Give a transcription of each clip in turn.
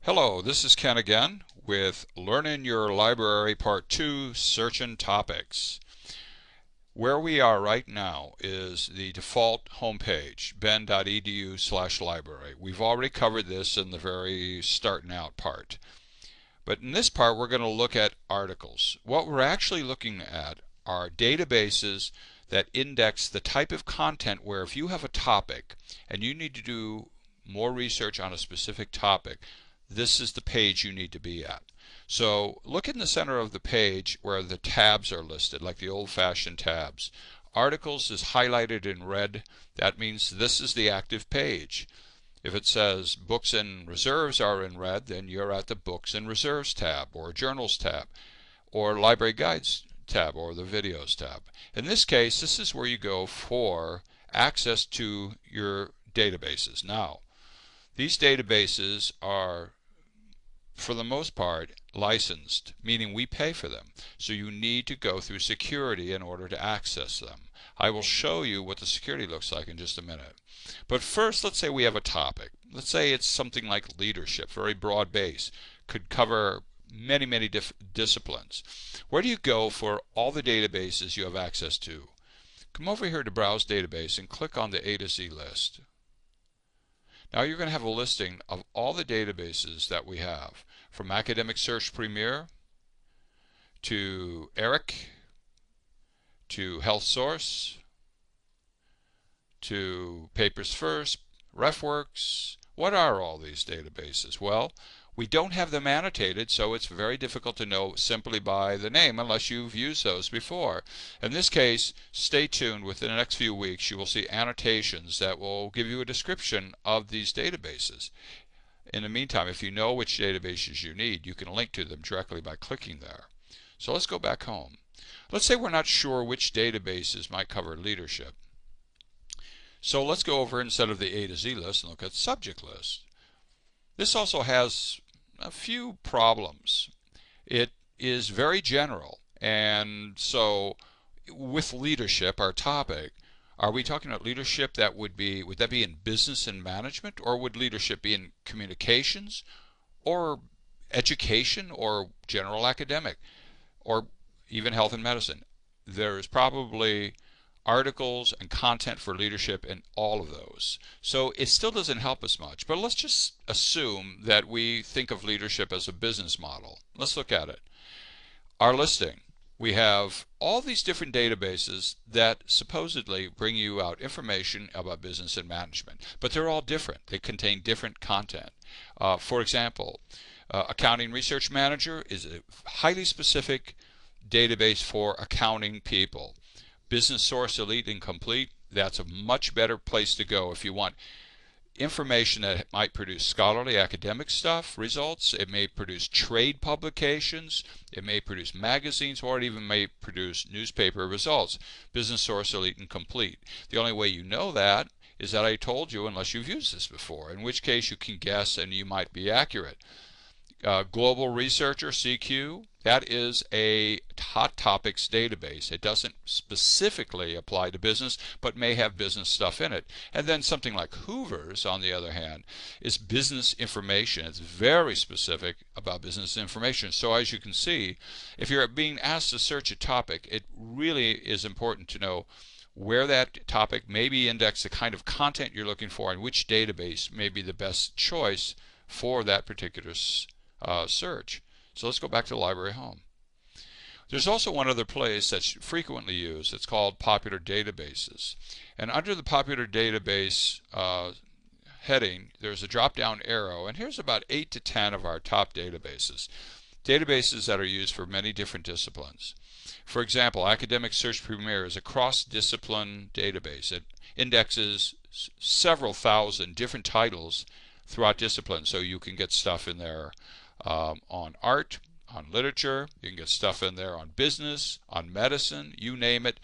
Hello, this is Ken again with Learning Your Library Part 2, Searchin' Topics. Where we are right now is the default homepage, ben.edu/library. We've already covered this in the very starting out part. But in this part we're going to look at articles. What we're actually looking at are databases that index the type of content where if you have a topic and you need to do more research on a specific topic, this is the page you need to be at. So look in the center of the page where the tabs are listed, like the old-fashioned tabs. Articles is highlighted in red. That means this is the active page. If it says Books and Reserves are in red, then you're at the Books and Reserves tab, or Journals tab, or Library Guides tab, or the Videos tab. In this case, this is where you go for access to your databases. Now, these databases are, for the most part, licensed, meaning we pay for them. So you need to go through security in order to access them. I will show you what the security looks like in just a minute. But first, let's say we have a topic. Let's say it's something like leadership, very broad base, could cover many disciplines. Where do you go for all the databases you have access to? Come over here to Browse Database and click on the A to Z list. Now you're going to have a listing of all the databases that we have, from Academic Search Premier to ERIC to Health Source to Papers First, RefWorks. What are all these databases? Well, we don't have them annotated, so it's very difficult to know simply by the name unless you've used those before. In this case, stay tuned. Within the next few weeks you will see annotations that will give you a description of these databases. In the meantime, if you know which databases you need, you can link to them directly by clicking there. So let's go back home. Let's say we're not sure which databases might cover leadership. So let's go over, instead of the A to Z list, and look at subject list. This also has a few problems. It is very general, and so with leadership, our topic, are we talking about leadership that would that be in business and management, or would leadership be in communications, or education, or general academic, or even health and medicine? There's probably articles and content for leadership in all of those. So it still doesn't help us much, but let's just assume that we think of leadership as a business model. Let's look at it. Our listing. We have all these different databases that supposedly bring you out information about business and management, but they're all different. They contain different content. For example, Accounting Research Manager is a highly specific database for accounting people. Business Source Elite and Complete, that's a much better place to go if you want information that might produce scholarly academic stuff, results. It may produce trade publications, it may produce magazines, or it even may produce newspaper results. Business Source Elite and Complete. The only way you know that is that I told you, unless you've used this before, in which case you can guess and you might be accurate. Global Researcher, CQ, that is a hot topics database. It doesn't specifically apply to business, but may have business stuff in it. And then something like Hoover's, on the other hand, is business information. It's very specific about business information. So as you can see, if you're being asked to search a topic, it really is important to know where that topic may be indexed, the kind of content you're looking for, and which database may be the best choice for that particular search. So let's go back to the library home. There's also one other place that's frequently used. It's called Popular Databases. And under the Popular Database heading, there's a drop-down arrow, and here's about 8 to 10 of our top databases. Databases that are used for many different disciplines. For example, Academic Search Premier is a cross-discipline database. It indexes several thousand different titles throughout disciplines, so you can get stuff in there on art, on literature, you can get stuff in there on business, on medicine, you name it.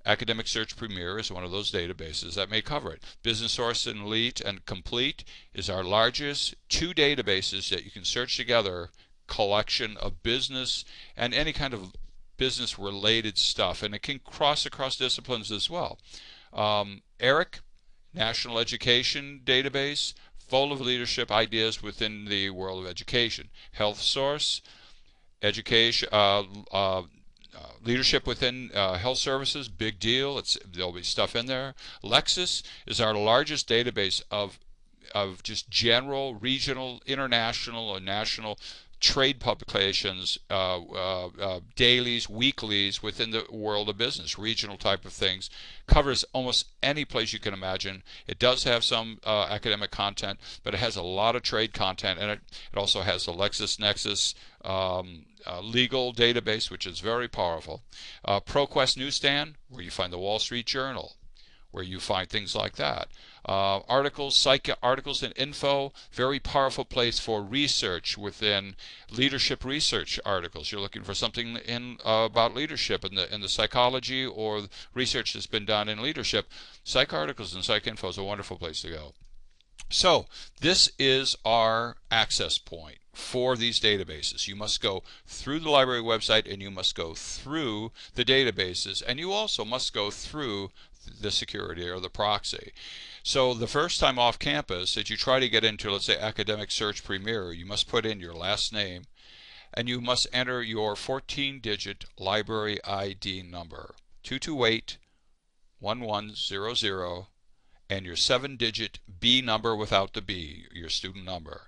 Academic Search Premier is one of those databases that may cover it. Business Source Elite and Complete is our largest two databases that you can search together, collection of business and any kind of business related stuff, and it can cross across disciplines as well. ERIC, National Education Database, full of leadership ideas within the world of education. Health Source, education, leadership within health services, big deal. There'll be stuff in there. Lexis is our largest database of just general, regional, international, and national trade publications, dailies, weeklies within the world of business, regional type of things. Covers almost any place you can imagine. It does have some academic content, but it has a lot of trade content, and it also has the LexisNexis legal database, which is very powerful. ProQuest Newsstand, where you find the Wall Street Journal, where you find things like that. Articles, psych articles and info, very powerful place for research within leadership research articles. You're looking for something in about leadership and the psychology or research that's been done in leadership. Psych articles and psych info is a wonderful place to go. So this is our access point for these databases. You must go through the library website, and you must go through the databases, and you also must go through the security or the proxy. So the first time off campus that you try to get into, let's say, Academic Search Premier, you must put in your last name, and you must enter your 14-digit library ID number, 228-1100, and your 7-digit B number without the B, your student number.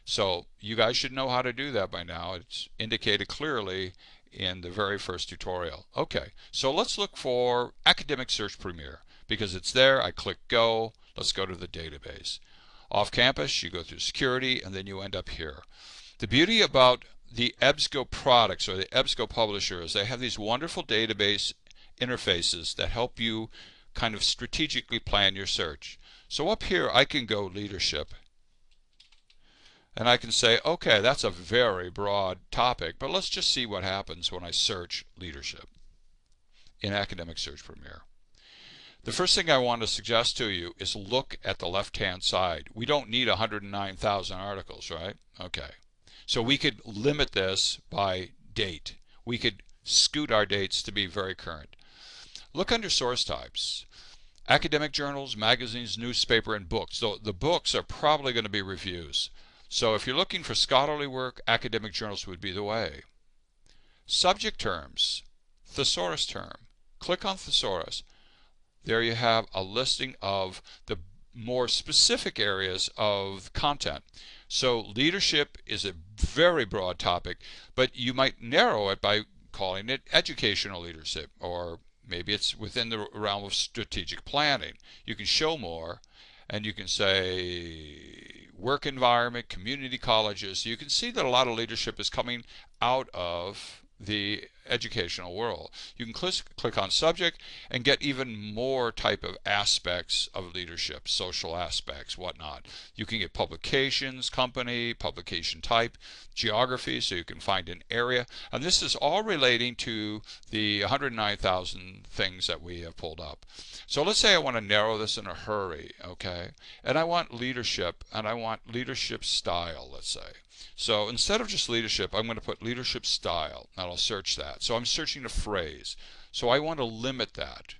So you guys should know how to do that by now. It's indicated clearly in the very first tutorial. Okay, so let's look for Academic Search Premier. Because it's there, I click go. Let's go to the database. Off campus, you go through security, and then you end up here. The beauty about the EBSCO products or the EBSCO publisher is they have these wonderful database interfaces that help you kind of strategically plan your search. So up here, I can go leadership. And I can say, okay, that's a very broad topic, but let's just see what happens when I search leadership in Academic Search Premier. The first thing I want to suggest to you is look at the left-hand side. We don't need 109,000 articles, right? Okay. So we could limit this by date. We could scoot our dates to be very current. Look under source types. Academic journals, magazines, newspaper, and books. So the books are probably going to be reviews. So if you're looking for scholarly work, academic journals would be the way. Subject terms, thesaurus term. Click on thesaurus. There you have a listing of the more specific areas of content. So leadership is a very broad topic, but you might narrow it by calling it educational leadership, or maybe it's within the realm of strategic planning. You can show more, and you can say work environment, community colleges. You can see that a lot of leadership is coming out of the educational world. You can click on subject and get even more type of aspects of leadership, social aspects, whatnot. You can get publications, company, publication type, geography, so you can find an area. And this is all relating to the 109,000 things that we have pulled up. So let's say I want to narrow this in a hurry, okay? And I want leadership, and I want leadership style, let's say. So instead of just leadership, I'm going to put leadership style, and I'll search that. So I'm searching a phrase. So I want to limit that.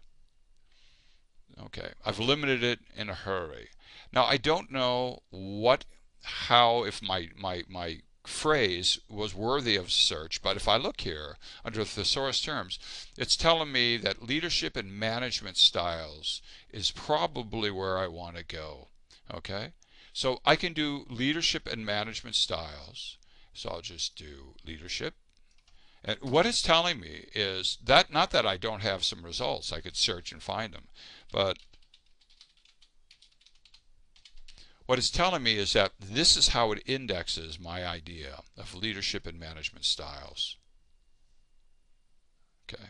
Okay, I've limited it in a hurry. Now I don't know if my phrase was worthy of search, but if I look here under thesaurus terms, it's telling me that leadership and management styles is probably where I want to go. Okay? So I can do leadership and management styles. So I'll just do leadership. And what it's telling me is that, not that I don't have some results, I could search and find them, but what it's telling me is that this is how it indexes my idea of leadership and management styles. Okay.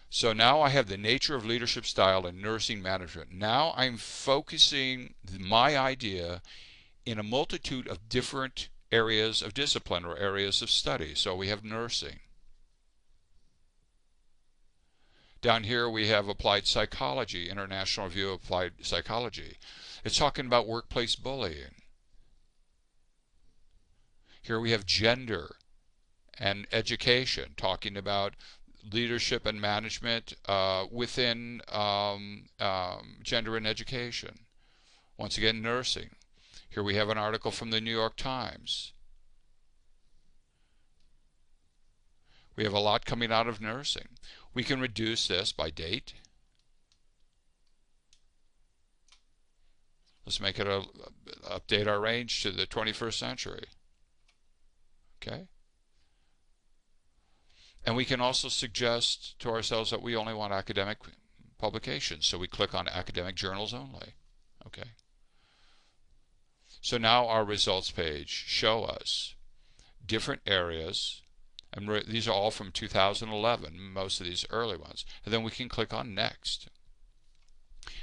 So now I have the nature of leadership style and nursing management. Now I'm focusing my idea in a multitude of different areas of discipline or areas of study. So we have nursing. Down here we have applied psychology, International Review of Applied Psychology. It's talking about workplace bullying. Here we have gender and education, talking about leadership and management within gender and education. Once again, nursing. Here we have an article from the New York Times. We have a lot coming out of nursing. We can reduce this by date. Let's make it update our range to the 21st century. Okay. And we can also suggest to ourselves that we only want academic publications. So we click on academic journals only. Okay. So now our results page show us different areas, and these are all from 2011, most of these early ones. And then we can click on next.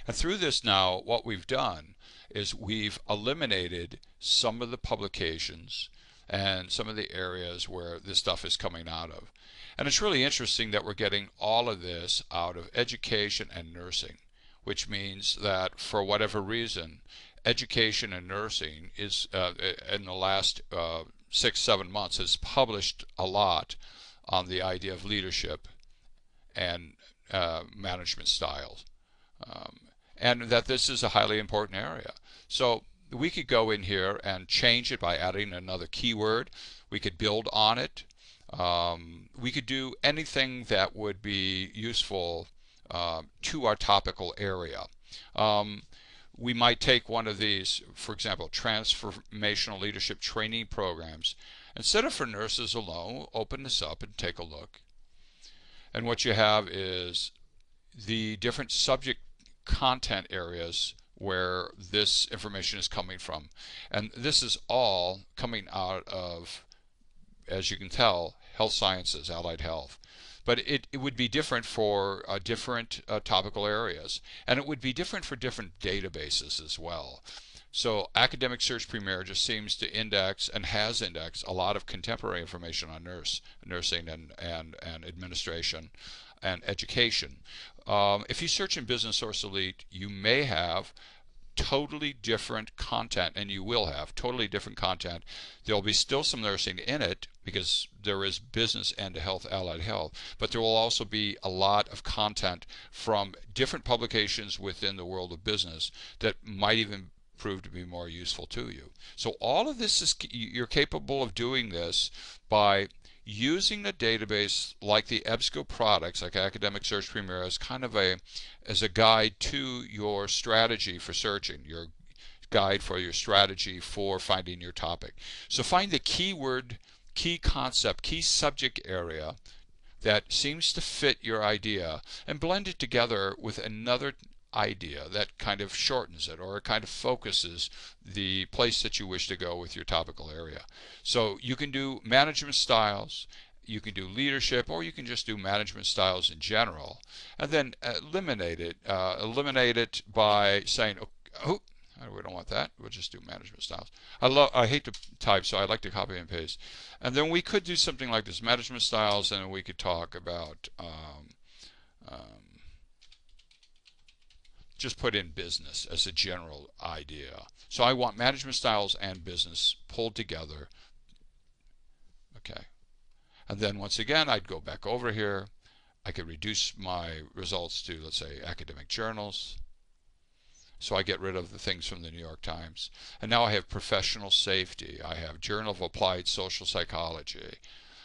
And through this now, what we've done is we've eliminated some of the publications and some of the areas where this stuff is coming out of. And it's really interesting that we're getting all of this out of education and nursing, which means that for whatever reason, education and nursing is, in the last 6-7 months, has published a lot on the idea of leadership and management styles. And that this is a highly important area. So we could go in here and change it by adding another keyword. We could build on it. We could do anything that would be useful to our topical area. We might take one of these, for example, transformational leadership training programs. Instead of for nurses alone, open this up and take a look. And what you have is the different subject content areas where this information is coming from. And this is all coming out of, as you can tell, health sciences, allied health. But it would be different for different topical areas. And it would be different for different databases as well. So Academic Search Premier just seems to index and has indexed a lot of contemporary information on nursing and administration and education. If you search in Business Source Elite, you may have totally different content, and you will have totally different content. There'll be still some nursing in it because there is business and health, allied health, but there will also be a lot of content from different publications within the world of business that might even prove to be more useful to you. So all of this is, you're capable of doing this by using a database like the EBSCO products, like Academic Search Premier, as kind of as a guide to your strategy for searching, your guide for your strategy for finding your topic. So find the keyword, key concept, key subject area that seems to fit your idea and blend it together with another idea that kind of shortens it or kind of focuses the place that you wish to go with your topical area. So you can do management styles, you can do leadership, or you can just do management styles in general, and then eliminate it by saying, oh, we don't want that, we'll just do management styles. I hate to type, so I like to copy and paste. And then we could do something like this, management styles, and we could talk about just put in business as a general idea. So I want management styles and business pulled together. Okay. And then once again, I'd go back over here. I could reduce my results to, let's say, academic journals. So I get rid of the things from the New York Times. And now I have professional safety. I have Journal of Applied Social Psychology.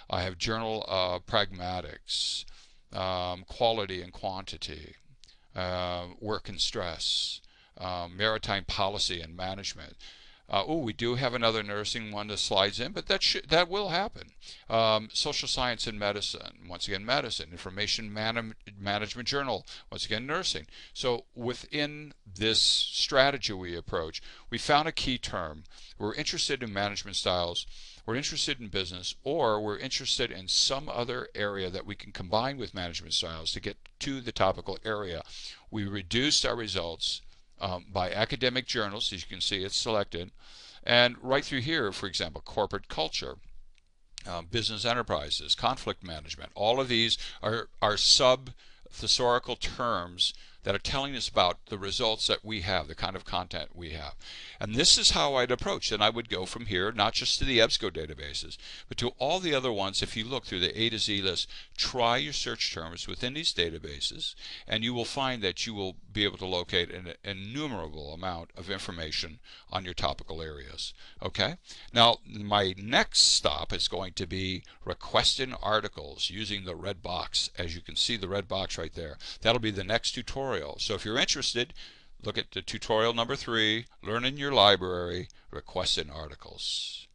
I have Journal of Pragmatics, Quality and Quantity, Work and Stress, Maritime Policy and Management. We do have another nursing one that slides in, but that will happen. Social Science and Medicine, once again medicine. Information Management Journal, once again nursing. So within this strategy we approach, we found a key term. We're interested in management styles, we're interested in business, or we're interested in some other area that we can combine with management styles to get to the topical area. We reduced our results by academic journals, as you can see it's selected, and right through here, for example, corporate culture, business enterprises, conflict management. All of these are sub-thesaurical terms that are telling us about the results that we have, the kind of content we have. And this is how I'd approach, and I would go from here, not just to the EBSCO databases, but to all the other ones. If you look through the A to Z list, try your search terms within these databases, and you will find that you will be able to locate an innumerable amount of information on your topical areas. Okay? Now, my next stop is going to be requesting articles using the red box. As you can see, the red box right there. That'll be the next tutorial. So if you're interested, look at the tutorial number 3, Learn in Your Library, Requesting Articles.